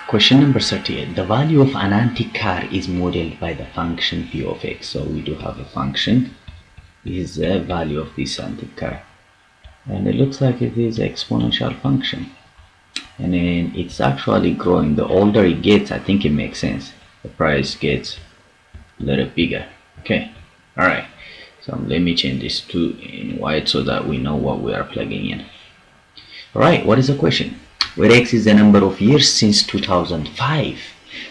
Question number 38. The value of an antique car is modeled by the function p of x. So we do have a function. This is the value of this antique car. And it looks like it is an exponential function. And then it's actually growing. The older it gets, I think it makes sense. The price gets a little bigger. Okay. Alright. So let me change this to in white so that we know what we are plugging in. Alright, what is the question? Where x is the number of years since 2005.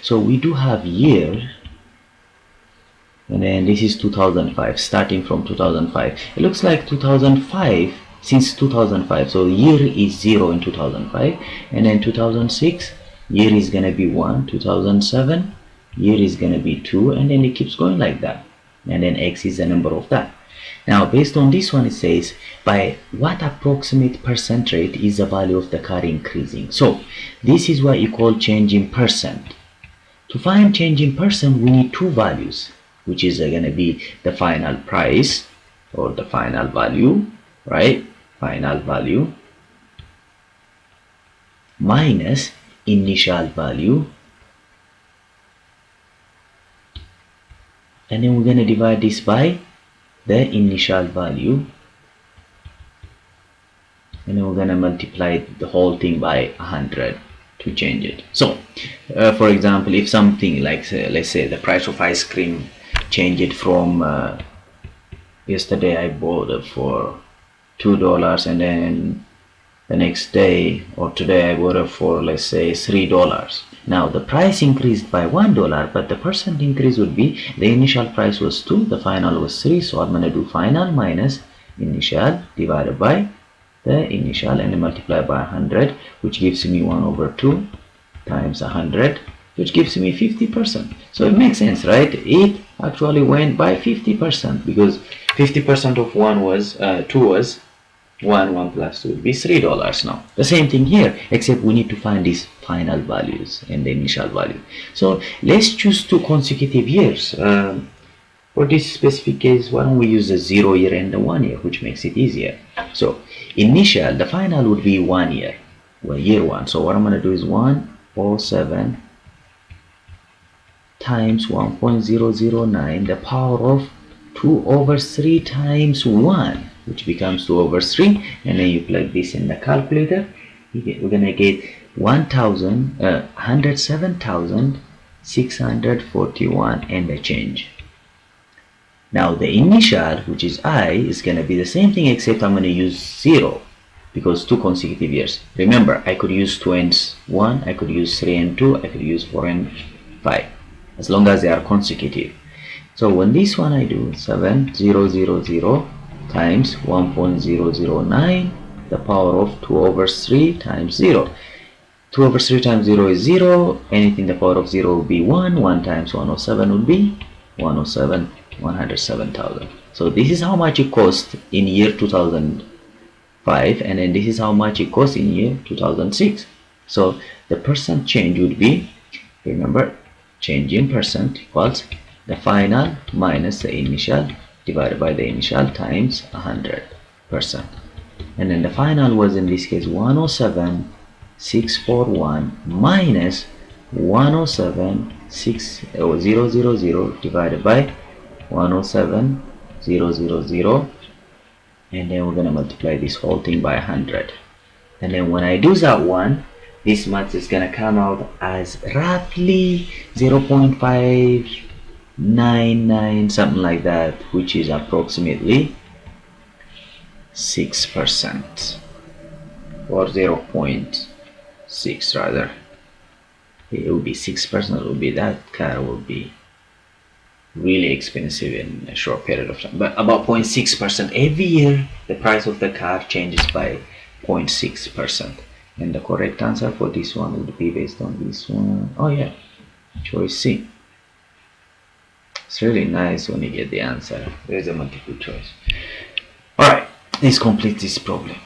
So we do have year, and then this is 2005, starting from 2005. It looks like 2005, since 2005. So year is 0 in 2005, and then 2006, year is gonna be 1, 2007, year is gonna be 2, and then it keeps going like that. And then x is the number of that. Now, based on this one, it says, by what approximate percent rate is the value of the car increasing? So, this is what you call change in percent. To find change in percent, we need two values, which is going to be the final price, or the final value, right? Final value, minus initial value. And then we're going to divide this by the initial value, and then we're gonna multiply the whole thing by 100 to change it. So for example, if something like let's say the price of ice cream changed from yesterday I bought it for $2, and then the next day or today I bought it for, let's say, $3. Now the price increased by $1, but the percent increase would be the initial price was 2, the final was 3. So I'm going to do final minus initial divided by the initial, and then multiply by 100, which gives me 1 over 2 times 100, which gives me 50%. So it makes sense, right? It actually went by 50%, because 50% of 1 was 2 was 1 plus 2 would be $3 now. The same thing here, except we need to find these final values and the initial value. So let's choose 2 consecutive years. For this specific case, why don't we use the 0 year and the 1 year, which makes it easier. So initial, the final would be 1 year, well, year 1. So what I'm going to do is 107 times 1.009, the power of 2 over 3 times 1, which becomes 2 over 3, and then you plug this in the calculator. We're gonna get 107,641 and a change. Now the initial, which is I, is gonna be the same thing, except I'm gonna use 0, because 2 consecutive years. Remember, I could use 2 and 1, I could use 3 and 2, I could use 4 and 5, as long as they are consecutive. So when this one I do 7000 times 1.009, the power of 2 over 3 times 0. 2 over 3 times 0 is 0. Anything the power of 0 will be 1. 1 times 107 would be 107,000. So this is how much it cost in year 2005, and then this is how much it cost in year 2006. So the percent change would be, remember, change in percent equals the final minus the initial divided by the initial times 100%. And then the final was, in this case, 107,641 minus 107,000 divided by 107,000, and then we're going to multiply this whole thing by 100. And then when I do that one, this math is going to come out as roughly 0.599, something like that, which is approximately 6%, or 0.6 rather. It will be 6%. It will be, that car will be really expensive in a short period of time, but about 0.6% every year the price of the car changes by 0.6%. And the correct answer for this one would be based on this one. Oh yeah, choice C. It's really nice when you get the answer. There's a multiple choice. Alright, this completes this problem.